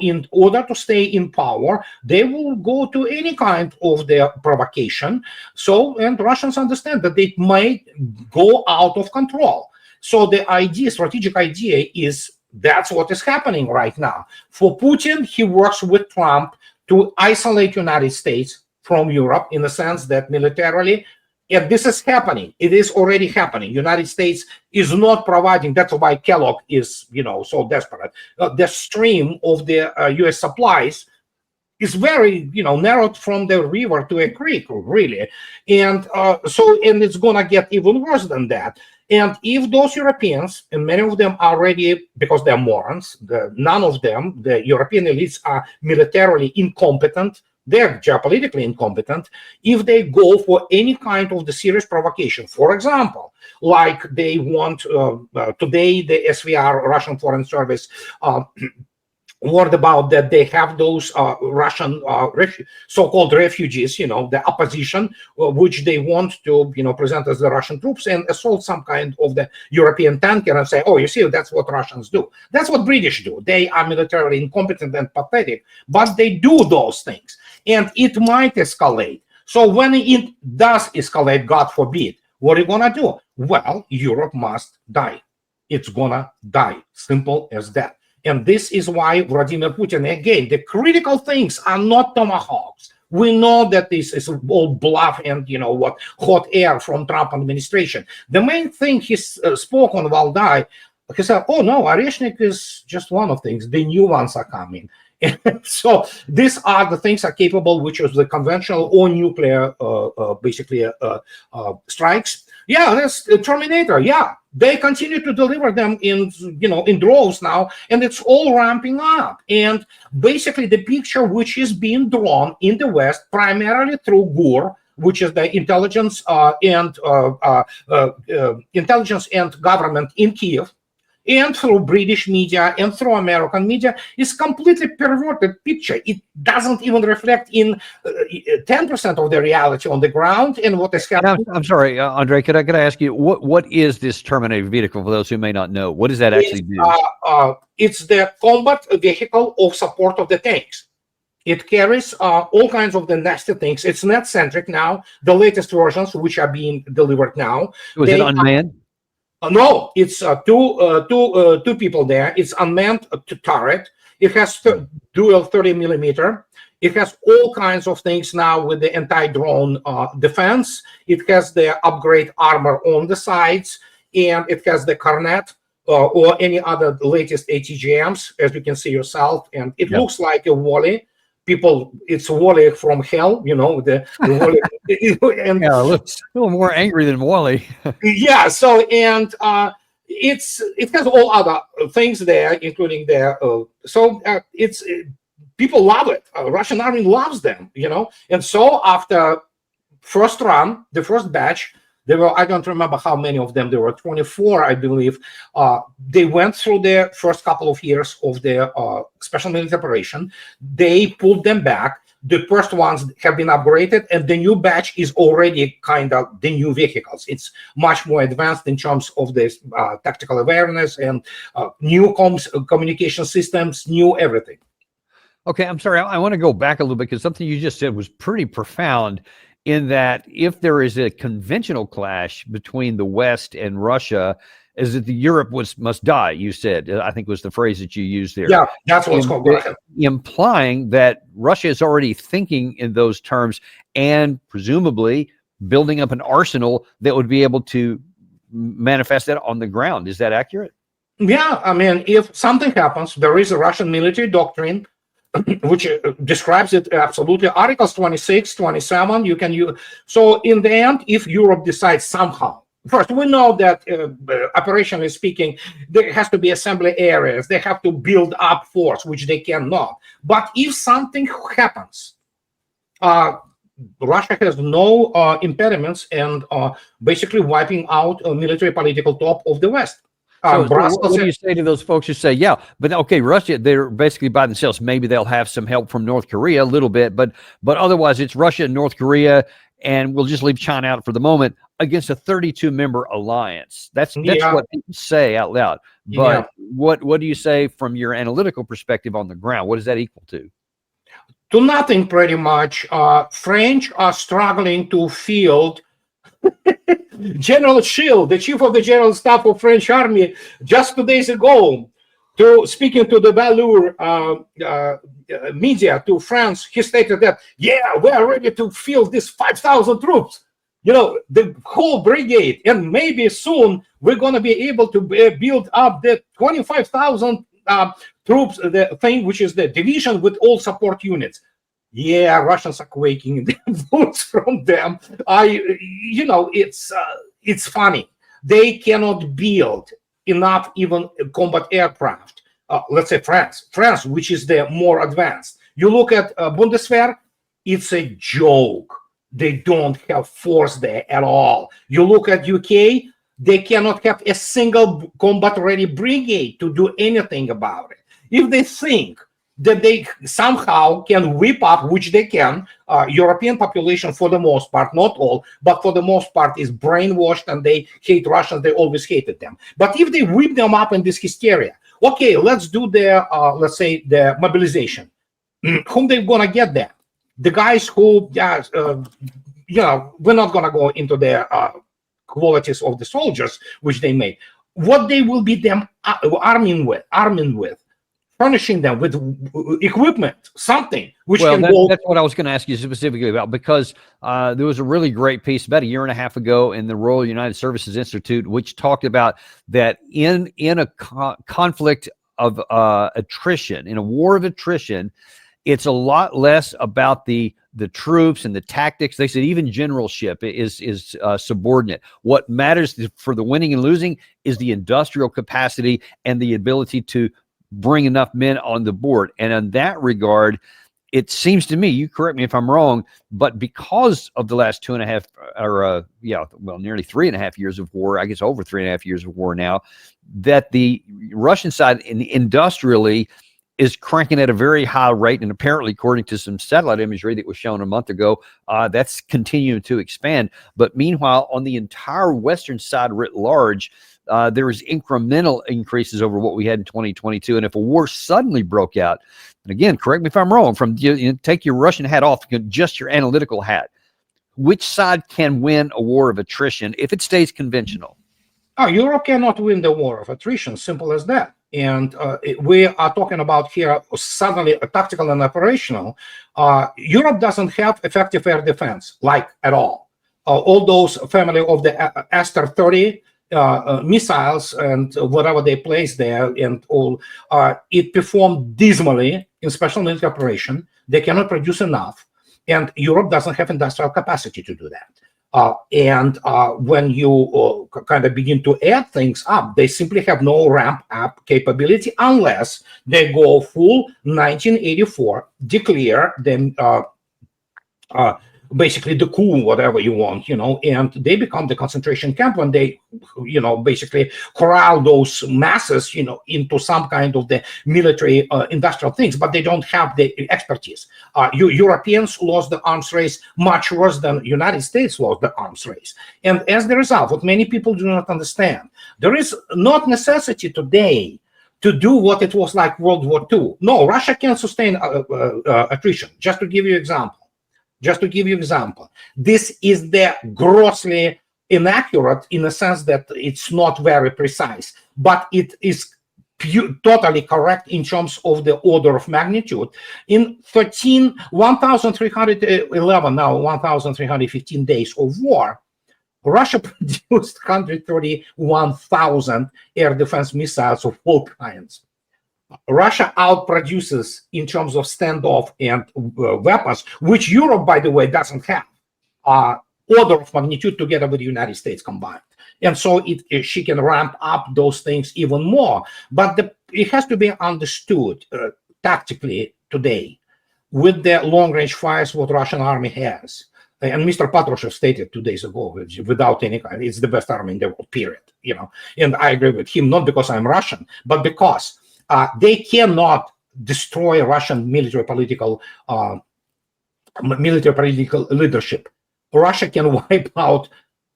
in order to stay in power, they will go to any kind of their provocation. So, and Russians understand that it might go out of control. So the idea, strategic idea is that's what is happening right now. For Putin, he works with Trump to isolate United States from Europe in the sense that militarily, and this is happening. It is already happening. United States is not providing. That's why Kellogg is, so desperate. The stream of the U.S. supplies is very, narrowed from the river to a creek, really. And and it's going to get even worse than that. And if those Europeans, and many of them are already, because they're morons, none of them, the European elites are militarily incompetent, they're geopolitically incompetent. If they go for any kind of the serious provocation, for example, like they want today, the SVR, Russian Foreign Service, warned about that they have those Russian so-called refugees, the opposition, which they want to, present as the Russian troops and assault some kind of the European tanker and say, oh, you see, that's what Russians do. That's what British do. They are militarily incompetent and pathetic, but they do those things. And it might escalate. So when it does escalate, God forbid, what are you going to do? Well, Europe must die. It's going to die. Simple as that. And this is why Vladimir Putin, again, the critical things are not tomahawks. We know that this is all bluff and, hot air from Trump administration. The main thing he spoke on Valdai, he said, oh, no, Oreshnik is just one of things. The new ones are coming. So these are the things are capable, which is the conventional or nuclear, strikes. Yeah, that's Terminator. Yeah, they continue to deliver them in droves now, and it's all ramping up. And basically, the picture which is being drawn in the West, primarily through GUR, which is the intelligence and government in Kiev, and through British media and through American media, is completely perverted picture. It doesn't even reflect in 10% of the reality on the ground and what is happening. I'm sorry, Andrei, could I ask you, what is this Terminator vehicle for those who may not know? What does that actually do? It's the combat vehicle of support of the tanks. It carries all kinds of the nasty things. It's net-centric now. The latest versions, which are being delivered now. Was it unmanned? No, it's two people there. It's unmanned turret. It has dual 30 millimeter. It has all kinds of things now with the anti-drone defense. It has the upgrade armor on the sides, and it has the Cornet or any other latest ATGMs, as you can see yourself. And it looks like a Wally. People, it's Wally from hell, the Wally. And yeah, it looks a little more angry than Wally. Yeah, so, and it has all other things there, including their, it's, people love it. Russian army loves them, and so after first run, the first batch, there were, I don't remember how many of them, there were 24, I believe. They went through the first couple of years of their special military operation. They pulled them back. The first ones have been upgraded, and the new batch is already kind of the new vehicles. It's much more advanced in terms of this tactical awareness and new communication systems, new everything. Okay, I'm sorry. I want to go back a little bit because something you just said was pretty profound, in that if there is a conventional clash between the West and Russia, is that the Europe must die, you said. I think was the phrase that you used there. Yeah, that's what's called. Implying that Russia is already thinking in those terms and presumably building up an arsenal that would be able to manifest that on the ground. Is that accurate? Yeah, I mean, if something happens, there is a Russian military doctrine which describes it absolutely. Articles 26, 27, you can use. So in the end, if Europe decides somehow, first, we know that operationally speaking, there has to be assembly areas. They have to build up force, which they cannot. But if something happens, Russia has no impediments and basically wiping out a military political top of the West. So what do you say to those folks who say, yeah, but okay, Russia, they're basically by themselves. Maybe they'll have some help from North Korea a little bit, but otherwise it's Russia and North Korea, and we'll just leave China out for the moment. against a 32-member alliance. That's Yeah, what people say out loud. yeah. But what do you say from your analytical perspective on the ground? What does that equal to? To nothing, pretty much. French are struggling to field General Schill, the chief of the general staff of French army, just 2 days ago, to speaking to the Valur media to France, he stated that, yeah, we are ready to field these 5,000 troops, the whole brigade, and maybe soon we're going to be able to build up the 25,000 troops, the thing which is the division with all support units. Yeah, Russians are quaking in their boots from them. It's funny. They cannot build enough even combat aircraft. Let's say France, which is the more advanced. You look at Bundeswehr, it's a joke. They don't have force there at all. You look at UK, they cannot have a single combat-ready brigade to do anything about it. If they think that they somehow can whip up, which they can, European population for the most part, not all, but for the most part is brainwashed and they hate Russians, they always hated them. But if they whip them up in this hysteria, okay, let's do let's say the mobilization. Whom they're gonna get there? The guys who, we're not gonna go into the qualities of the soldiers, which they made. What they will be them arming with, furnishing them with equipment, something which can go. That's what I was going to ask you specifically about, because there was a really great piece about 1.5 years ago in the Royal United Services Institute, which talked about that in a conflict of attrition, in a war of attrition, it's a lot less about the troops and the tactics. They said even generalship is subordinate. What matters for the winning and losing is the industrial capacity and the ability to bring enough men on the board. And in that regard, it seems to me, you correct me if I'm wrong, but because of the last 2.5 or nearly 3.5 years of war, I guess over 3.5 years of war now, that the Russian side industrially is cranking at a very high rate. And apparently, according to some satellite imagery that was shown a month ago, that's continuing to expand. But meanwhile, on the entire Western side writ large, there is incremental increases over what we had in 2022. And if a war suddenly broke out, and again, correct me if I'm wrong, take your Russian hat off, just your analytical hat, which side can win a war of attrition if it stays conventional? Europe cannot win the war of attrition, simple as that. And we are talking about here suddenly tactical and operational. Europe doesn't have effective air defense, at all. All those family of the Aster-30 missiles and whatever they place there and all, it performed dismally in special military operation. They cannot produce enough, and Europe doesn't have industrial capacity to do that. When you kind of begin to add things up, they simply have no ramp up capability unless they go full 1984, declare them basically the coup, whatever you want, and they become the concentration camp when they, basically corral those masses, into some kind of the military industrial things, but they don't have the expertise. Europeans lost the arms race much worse than United States lost the arms race. And as the result, what many people do not understand, there is not necessity today to do what it was like World War II. No, Russia can sustain attrition. Just to give you example, this is the grossly inaccurate in the sense that it's not very precise, but it is totally correct in terms of the order of magnitude. In 1,315 days of war, Russia produced 131,000 air defense missiles of all kinds. Russia outproduces in terms of standoff and weapons, which Europe, by the way, doesn't have. Order of magnitude together with the United States combined. And so she can ramp up those things even more. But it has to be understood tactically today with the long-range fires what Russian army has. And Mr. Patrushev stated 2 days ago, without any kind, it's the best army in the world, period. And I agree with him, not because I'm Russian, but because they cannot destroy Russian military political leadership. Russia can wipe out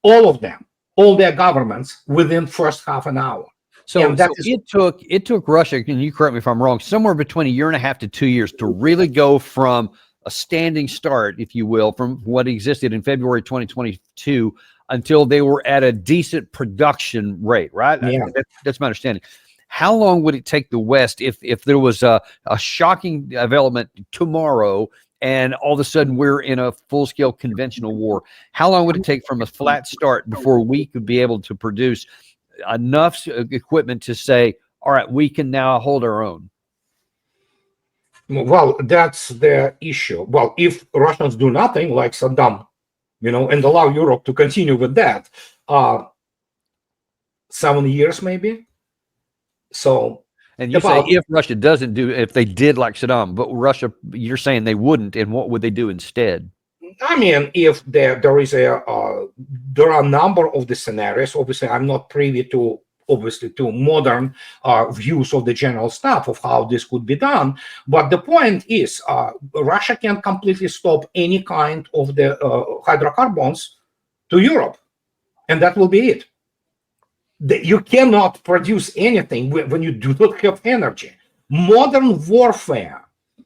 all of them, all their governments within first half an hour. So, And that so is it took Russia, and you correct me if I'm wrong, somewhere between 1.5 years to 2 years to really go from a standing start, if you will, from what existed in February 2022 until they were at a decent production rate, right? Yeah. That's my understanding. How long would it take the West if there was a shocking development tomorrow and all of a sudden we're in a full-scale conventional war? How long would it take from a flat start before we could be able to produce enough equipment to say, all right, we can now hold our own? Well, that's the issue. Well, if Russians do nothing like Saddam, and allow Europe to continue with that, 7 years maybe. So, and you say if Russia doesn't do, if they did like Saddam, but Russia, you're saying they wouldn't, and what would they do instead? I mean, if there are a number of the scenarios. Obviously, I'm not privy to modern views of the general staff of how this could be done. But the point is, Russia can completely stop any kind of the hydrocarbons to Europe, and that will be it. You cannot produce anything when you do not have energy. Modern warfare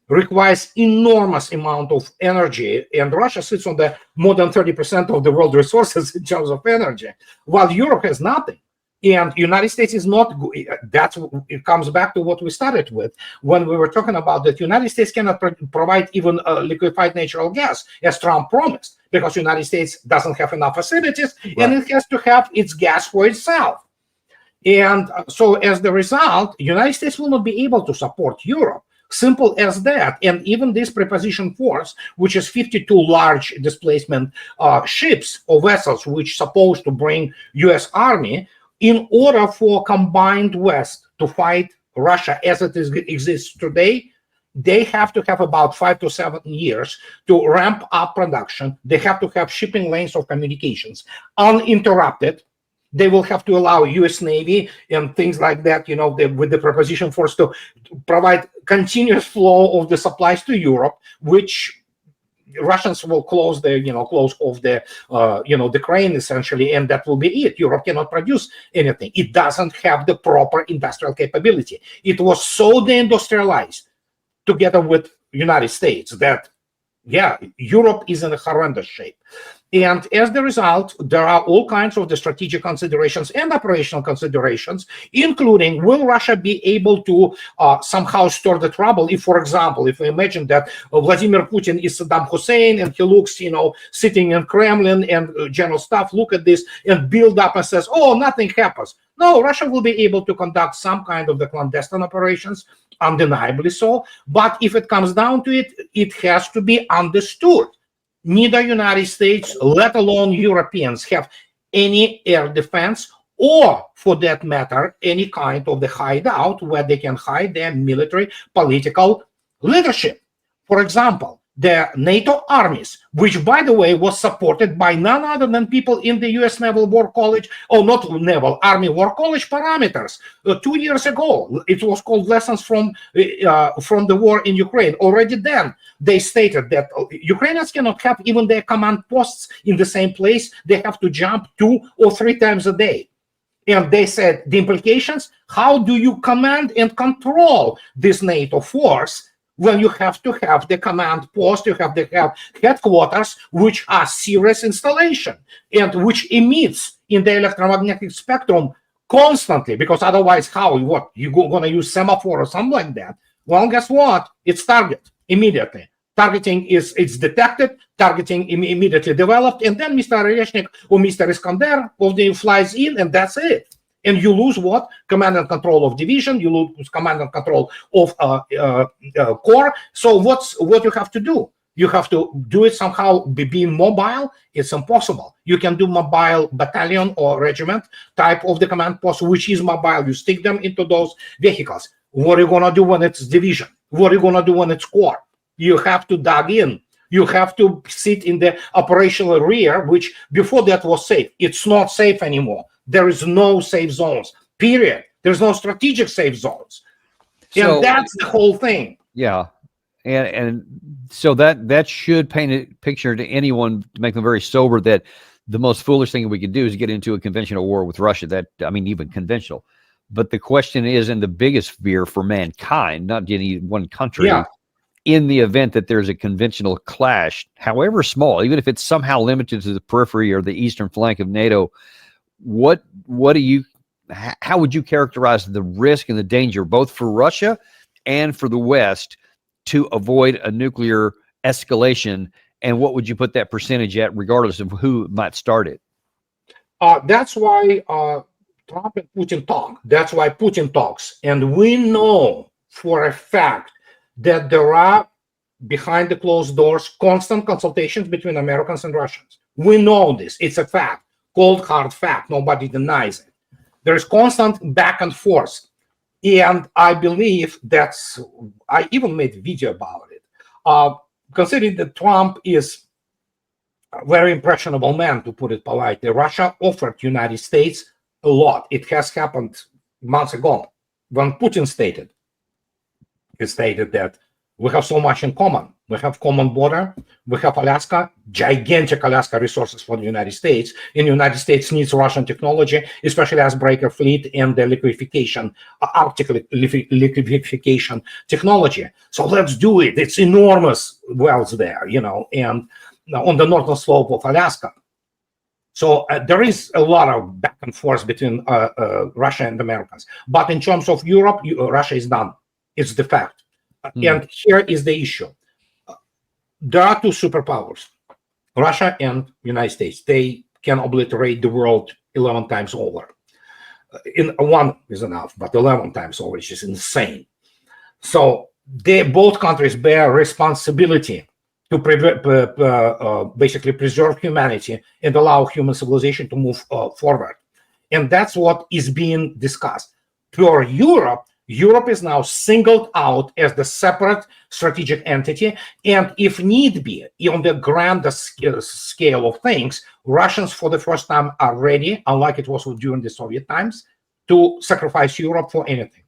requires enormous amount of energy, and Russia sits on the more than 30% of the world resources in terms of energy, while Europe has nothing. And United States is not. It comes back to what we started with when we were talking about that United States cannot provide even liquefied natural gas, as Trump promised, because United States doesn't have enough facilities, right, and it has to have its gas for itself. And so as the result, United States will not be able to support Europe. Simple as that. And even this preposition force, which is 52 large displacement ships or vessels, which supposed to bring U.S. Army, in order for combined West to fight Russia as it exists today, they have to have about 5 to 7 years to ramp up production. They have to have shipping lanes of communications uninterrupted. They will have to allow U.S. Navy and things like that, with the preposition force to provide continuous flow of the supplies to Europe, which Russians will close off the crane essentially, and that will be it. Europe cannot produce anything. It doesn't have the proper industrial capability. It was so deindustrialized together with United States that, Europe is in a horrendous shape. And as the result, there are all kinds of the strategic considerations and operational considerations, including will Russia be able to somehow stir the trouble if, for example, if we imagine that Vladimir Putin is Saddam Hussein and he looks, sitting in Kremlin and general staff look at this and build up and says, oh, nothing happens. No, Russia will be able to conduct some kind of the clandestine operations, undeniably so. But if it comes down to it, it has to be understood. Neither United States, let alone Europeans, have any air defense or, for that matter, any kind of the hideout where they can hide their military political leadership. For example, the NATO armies, which, by the way, was supported by none other than people in the U.S. Naval War College, or not Naval, Army War College parameters. 2 years ago, it was called Lessons from the War in Ukraine. Already then, they stated that Ukrainians cannot have even their command posts in the same place. They have to jump 2 or 3 times a day. And they said the implications, how do you command and control this NATO force when you have to have the command post, you have to have headquarters, which are serious installation and which emits in the electromagnetic spectrum constantly, because otherwise what, you going to use semaphore or something like that? Well, guess what? It's target immediately. Targeting it's detected, targeting immediately developed, and then Mr. Areshnik or Mr. Iskander flies in, and that's it. And you lose what? Command and control of division. You lose command and control of corps. So what you have to do? You have to do it somehow. Being mobile, it's impossible. You can do mobile battalion or regiment type of the command post, which is mobile. You stick them into those vehicles. What are you gonna do when it's division? What are you gonna do when it's corps? You have to dig in. You have to sit in the operational rear, which before that was safe. It's not safe anymore. There is no safe zones, period. There's no strategic safe zones. And that's the whole thing. Yeah. And so that should paint a picture to anyone to make them very sober that the most foolish thing we could do is get into a conventional war with Russia. That, I mean, even conventional. But the question is, and the biggest fear for mankind, not any one country, Yeah. in the event that there's a conventional clash, however small, even if it's somehow limited to the periphery or the eastern flank of NATO, how would you characterize the risk and the danger, both for Russia and for the West, to avoid a nuclear escalation? And what would you put that percentage at, regardless of who might start it? That's why Trump and Putin talk. That's why Putin talks. And we know for a fact that there are, behind the closed doors, constant consultations between Americans and Russians. We know this. It's a fact, cold, hard fact. Nobody denies it. There is constant back and forth. And I believe I even made a video about it. Considering that Trump is a very impressionable man, to put it politely, Russia offered United States a lot. It has happened months ago when Putin stated that we have so much in common. We have common border. We have Alaska, gigantic Alaska resources for the United States. And the United States needs Russian technology, especially icebreaker fleet and the liquefaction, Arctic liquefaction technology. So let's do it. It's enormous wells there, and on the northern slope of Alaska. So there is a lot of back and forth between Russia and Americans. But in terms of Europe, Russia is done. It's the fact. And here is the issue. There are two superpowers, Russia and United States. They can obliterate the world 11 times over. One is enough, but 11 times over is just insane. So both countries bear responsibility to basically preserve humanity and allow human civilization to move forward. And that's what is being discussed. For Europe is now singled out as the separate strategic entity, and if need be, on the grander scale of things, Russians for the first time are ready, unlike it was during the Soviet times, to sacrifice Europe for anything,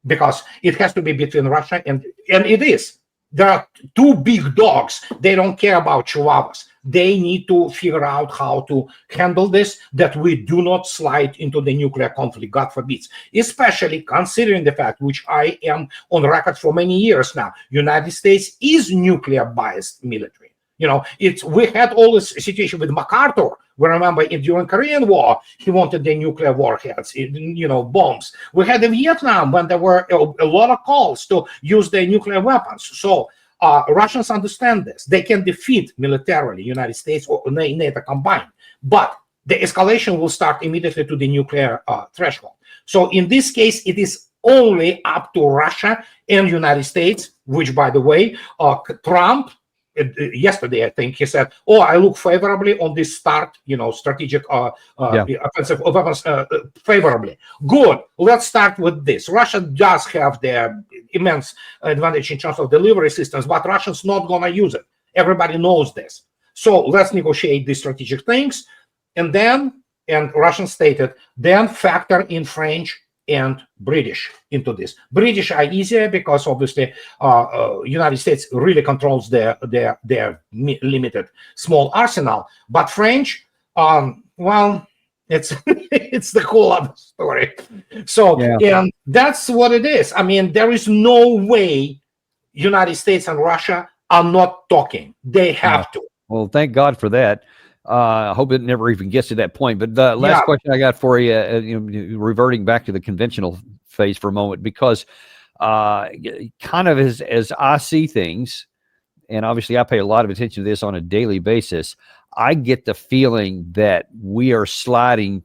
because it has to be between Russia and it is. There are two big dogs. They don't care about chihuahuas. They need to figure out how to handle this, that we do not slide into the nuclear conflict, God forbid, especially considering the fact, which I am on record for many years now, United States is nuclear biased military. We had all this situation with MacArthur. We remember during Korean War, he wanted the nuclear warheads, bombs. We had in Vietnam when there were a lot of calls to use the nuclear weapons. So Russians understand this. They can defeat militarily United States or NATO combined, but the escalation will start immediately to the nuclear threshold. So in this case, it is only up to Russia and United States, which, by the way, Trump, yesterday, I think he said, I look favorably on this strategic offensive weapons favorably. Good. Let's start with this. Russia does have the immense advantage in terms of delivery systems, but Russians not going to use it. Everybody knows this. So let's negotiate these strategic things. And Russian stated, then factor in French and British into this. British are easier because obviously United States really controls their limited small arsenal, but French, it's it's the whole other story. So and that's what it is. I mean, there is no way United States and Russia are not talking. They have to. Well, thank God for that. I hope it never even gets to that point. But the last question I got for you, reverting back to the conventional phase for a moment, because kind of as I see things, and obviously I pay a lot of attention to this on a daily basis, I get the feeling that we are sliding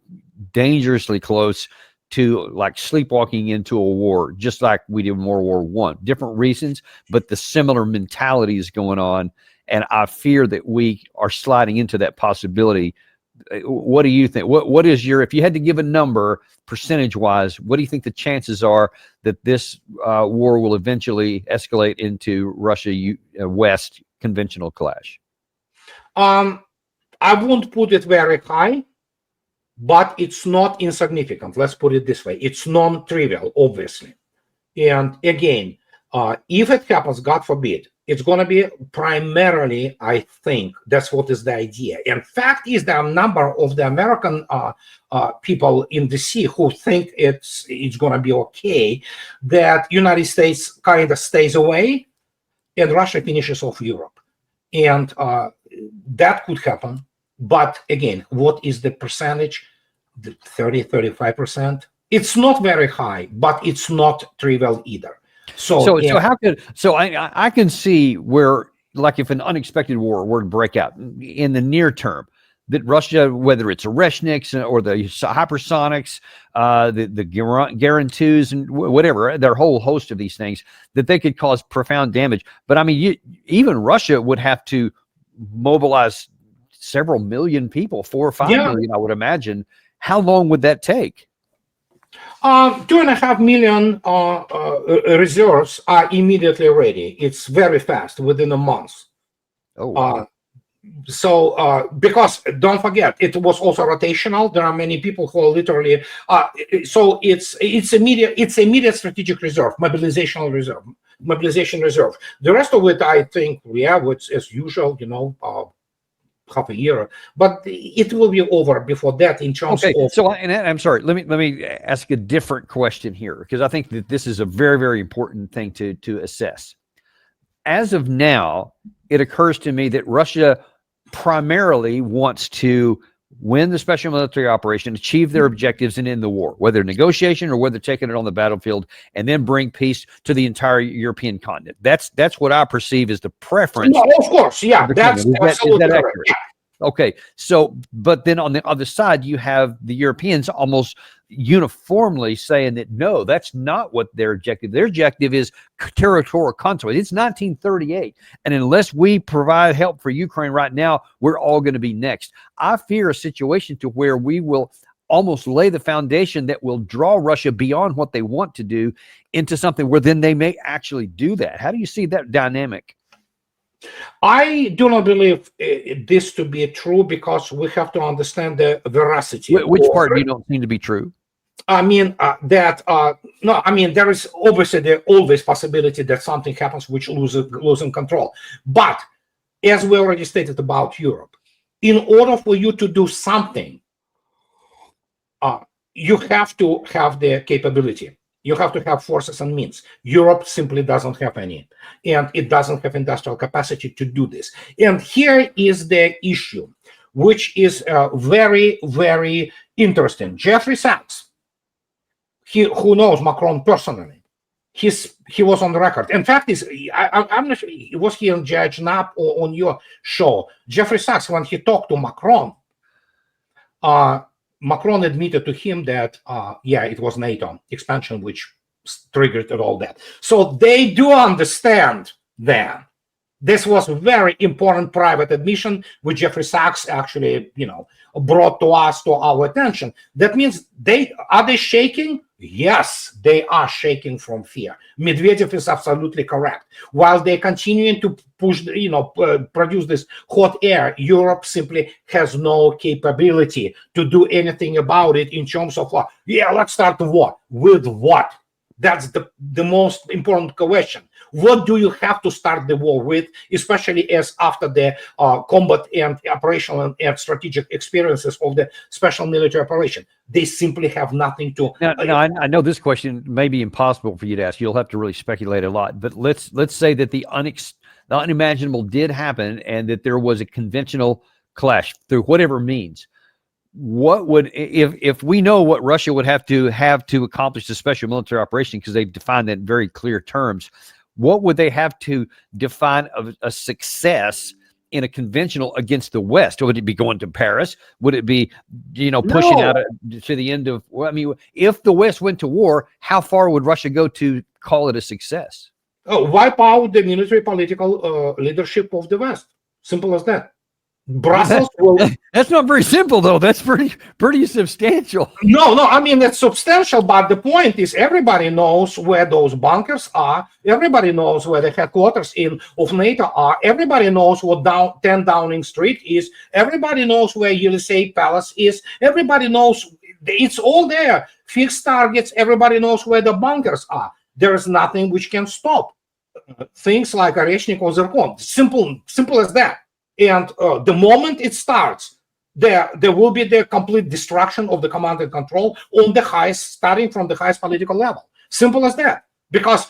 dangerously close to like sleepwalking into a war, just like we did in World War I. Different reasons, but the similar mentality is going on. And I fear that we are sliding into that possibility. What do you think? What is if you had to give a number percentage-wise, what do you think the chances are that this war will eventually escalate into Russia-West conventional clash? I won't put it very high, but it's not insignificant. Let's put it this way. It's non-trivial, obviously. And again, If it happens, God forbid, it's going to be primarily, I think, that's what is the idea. And fact is, there are a number of the American people in DC who think it's going to be okay that United States kind of stays away and Russia finishes off Europe. And that could happen. But again, what is the percentage? The 30, 35%. It's not very high, but it's not trivial either. So I can see where, like, if an unexpected war were to break out in the near term, that Russia, whether it's Oreshniks or the hypersonics, the Guarantees and whatever, their whole host of these things, that they could cause profound damage. But I mean, even Russia would have to mobilize several million people, 4 or 5 million, I would imagine. How long would that take? 2.5 million reserves are immediately ready. It's very fast, within a month. Oh, wow. Because don't forget, it was also rotational. There are many people who are literally so it's immediate strategic reserve, mobilization reserve. The rest of it, I think, it's as usual, half a year, but it will be over before that in terms of. So, and I'm sorry, let me ask a different question here, because I think that this is a very, very important thing to assess. As of now, it occurs to me that Russia primarily wants to win the special military operation, achieve their objectives, and end the war, whether negotiation or whether taking it on the battlefield, and then bring peace to the entire European continent. That's what I perceive as the preference. No, of course, yeah, that's absolutely correct. Accurate? Yeah. Okay, so, but then on the other side, you have the Europeans almost uniformly saying that no, that's not what their objective. Their objective is territorial control. It's 1938, and unless we provide help for Ukraine right now, we're all going to be next. I fear a situation to where we will almost lay the foundation that will draw Russia beyond what they want to do into something where then they may actually do that. How do you see that dynamic? I do not believe this to be true, because we have to understand the veracity. Which part you don't seem to be true? I mean, there is obviously always possibility that something happens which losing control. But as we already stated about Europe, in order for you to do something, you have to have the capability. You have to have forces and means. Europe simply doesn't have any, and it doesn't have industrial capacity to do this. And here is the issue, which is very, very interesting. Jeffrey Sachs, who knows Macron personally, he was on the record. In fact, I'm not sure, was he on Judge Knapp or on your show? Jeffrey Sachs, when he talked to Macron, Macron admitted to him that, it was NATO expansion which triggered all that. So they do understand that. This was a very important private admission, which Jeffrey Sachs actually, brought to our attention. That means are they shaking? Yes, they are shaking from fear. Medvedev is absolutely correct. While they're continuing to push, produce this hot air, Europe simply has no capability to do anything about it in terms of, let's start the war. With what? That's the most important question. What do you have to start the war with, especially as after the combat and operational and strategic experiences of the special military operation? They simply have nothing to. Now, I know this question may be impossible for you to ask. You'll have to really speculate a lot. But let's say that the unimaginable did happen, and that there was a conventional clash through whatever means. What would, if we know what Russia would have to accomplish the special military operation, because they've defined that in very clear terms, what would they have to define a success in a conventional against the West? Would it be going to Paris? Would it be, pushing out to the end of? Well, I mean, if the West went to war, how far would Russia go to call it a success? Wipe out the military political leadership of the West. Simple as that. Brussels will. That's not very simple, though. That's pretty substantial. No. I mean, it's substantial, but the point is, everybody knows where those bunkers are. Everybody knows where the headquarters of NATO are. Everybody knows what 10 Downing Street is. Everybody knows where Elysee Palace is. Everybody knows it's all there. Fixed targets. Everybody knows where the bunkers are. There is nothing which can stop things like Oreshnik or Zircon. Simple as that. And the moment it starts, there will be the complete destruction of the command and control on the highest, starting from the highest political level. Simple as that. Because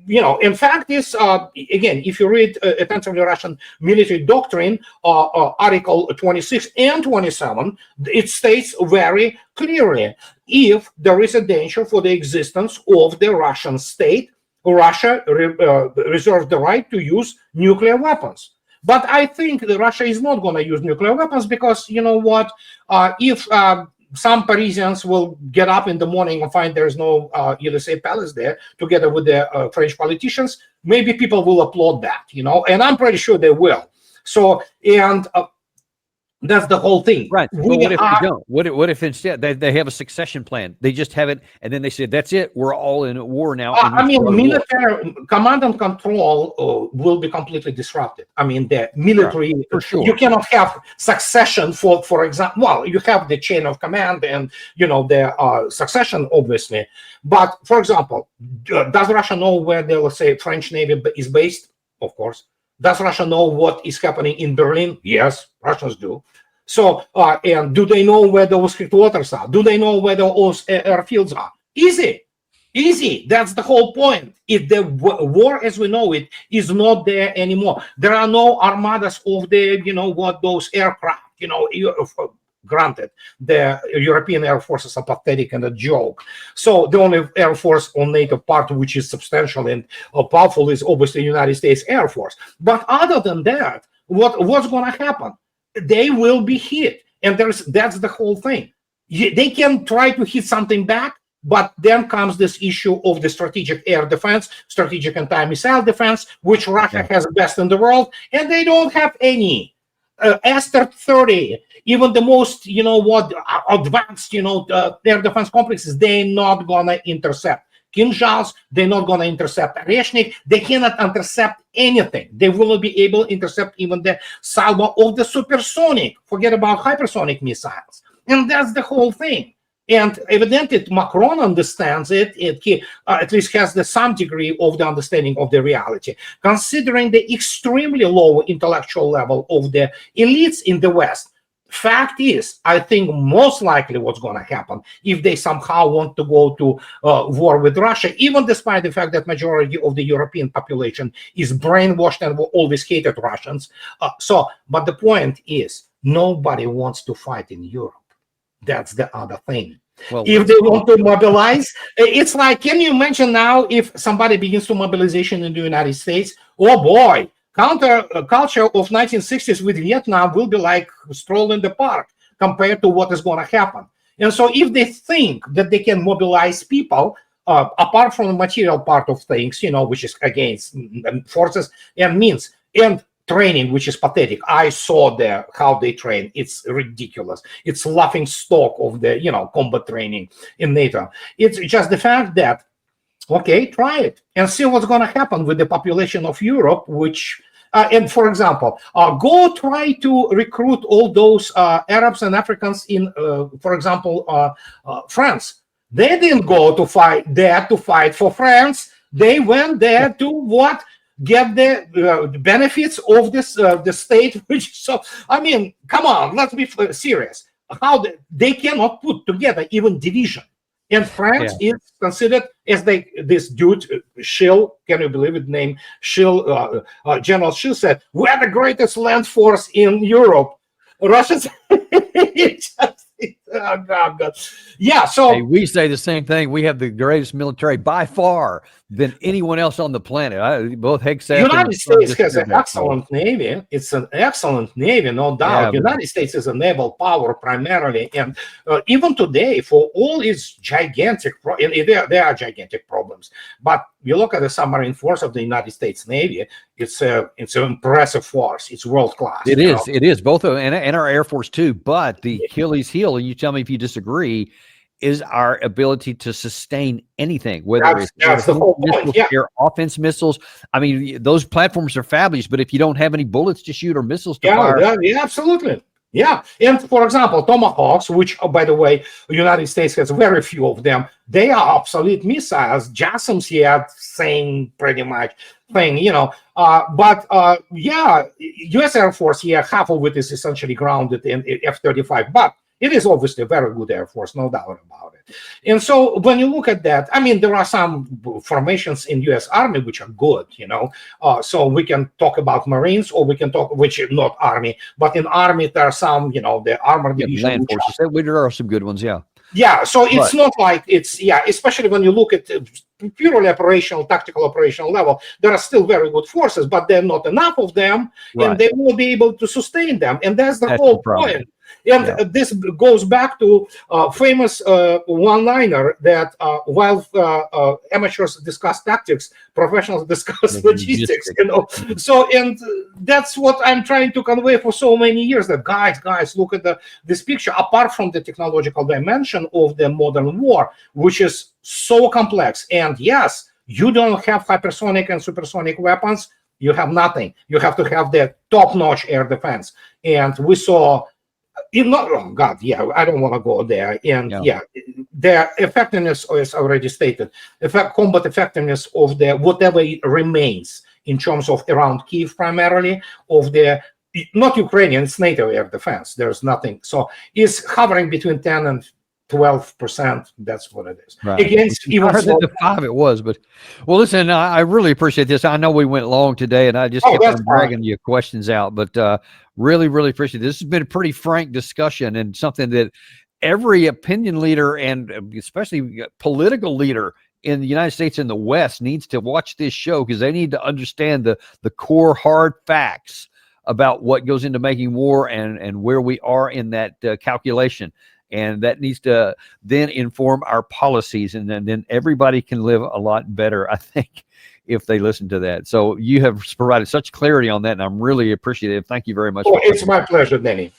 in fact, this again, if you read attentively Russian military doctrine, Article 26 and 27, it states very clearly: if there is a danger for the existence of the Russian state, Russia reserves the right to use nuclear weapons. But I think that Russia is not going to use nuclear weapons because, you know what, if some Parisians will get up in the morning and find there's no Elysee Palace there, together with the French politicians, maybe people will applaud that, and I'm pretty sure they will. So, and that's the whole thing. Right. But what if they don't? What if instead they have a succession plan? They just have it, and then they said, that's it. We're all in a war now. Military command and control will be completely disrupted. The military, for sure. You cannot have succession for example. Well, you have the chain of command and, the succession, obviously. But, for example, does Russia know where the, let's say, French Navy is based? Of course. Does Russia know what is happening in Berlin? Yes, Russians do. So, and do they know where those headquarters are? Do they know where those airfields are? Easy. That's the whole point. If the war as we know it is not there anymore, there are no armadas of the, those aircraft, granted, the European air forces are pathetic and a joke. So the only air force on NATO part which is substantial and powerful is obviously the United States Air Force. But other than that, what's going to happen? They will be hit, and that's the whole thing. They can try to hit something back, but then comes this issue of the strategic air defense, strategic anti-missile defense, which Russia has best in the world, and they don't have any. S-30, even the most, advanced, air defense complexes, they're not gonna intercept. Kinzhals, they're not gonna intercept Oreshnik. They cannot intercept anything. They will not be able to intercept even the salvo of the supersonic. Forget about hypersonic missiles. And that's the whole thing. And evidently, Macron understands it. He at least has some degree of the understanding of the reality, considering the extremely low intellectual level of the elites in the West. Fact is, I think most likely what's going to happen if they somehow want to go to war with Russia, even despite the fact that majority of the European population is brainwashed and always hated Russians. But the point is, nobody wants to fight in Europe. That's the other thing. Well, if they want to mobilize, it's like, can you imagine now if somebody begins to mobilization in the United States? Oh boy, counter culture of 1960s with Vietnam will be like a stroll in the park compared to what is going to happen. And so if they think that they can mobilize people, apart from the material part of things, which is against forces and means, and training, which is pathetic. I saw how they train. It's ridiculous. It's laughing stock of the combat training in NATO. It's just the fact that, okay, try it and see what's going to happen with the population of Europe, which and for example, go try to recruit all those Arabs and Africans in, for example, France. They didn't go to fight there to fight for France. They went there to what? Get the benefits of this the state, which come on, let's be serious. How they cannot put together even division, and France is considered as this dude Schill, can you believe it? Name Schill, General Schill said, "We're the greatest land force in Europe." Russians. Oh, God. Yeah, so hey, we say the same thing. We have the greatest military by far than anyone else on the planet. Both Hegseth United States has an excellent navy. It's an excellent navy, no doubt. United States is a naval power primarily, and even today, for all its gigantic, there are gigantic problems. But you look at the submarine force of the United States Navy; it's an impressive force. It's world class. It is. It is both, and our Air Force too. But the Achilles heel, and you tell me if you disagree, is our ability to sustain anything, whether it's the whole point. Air offense missiles. I mean, those platforms are fabulous, but if you don't have any bullets to shoot or missiles to fire, absolutely. Yeah, and for example, Tomahawks, which, by the way, the United States has very few of them, they are obsolete missiles. JASSMs, yeah, same pretty much thing, yeah, U.S. Air Force, yeah, half of it is essentially grounded in F-35, but it is obviously a very good Air Force, no doubt about it. And so when you look at that, I mean, there are some formations in U.S. Army which are good, so we can talk about Marines, or we can talk, which is not Army, but in Army there are some, the Armored Division. Land forces. There are some good ones, yeah. Yeah, so it's not like it's, especially when you look at purely operational, tactical operational level, there are still very good forces, but there are not enough of them, and they will be able to sustain them. And that's the whole point. And this goes back to famous one-liner that while amateurs discuss tactics, professionals discuss logistics. So, and that's what I'm trying to convey for so many years. That guys, look at this picture. Apart from the technological dimension of the modern war, which is so complex, and yes, you don't have hypersonic and supersonic weapons. You have nothing. You have to have the top-notch air defense, and we saw. I don't want to go there. And the effectiveness is already stated. Combat effectiveness of the whatever remains in terms of around Kiev primarily of the not Ukrainian, it's NATO air defense. There's nothing. So it's hovering between 10 and 12%. That's what it is. Right. Against even the 5 it was, but well, listen, I really appreciate this. I know we went long today, and I just kept on dragging your questions out, but really appreciate this. This has been a pretty frank discussion, and something that every opinion leader and especially political leader in the United States and the West needs to watch this show, because they need to understand the core hard facts about what goes into making war and where we are in that calculation. And that needs to then inform our policies, and then everybody can live a lot better, I think, if they listen to that. So you have provided such clarity on that, and I'm really appreciative. Thank you very much. It's my pleasure, Danny.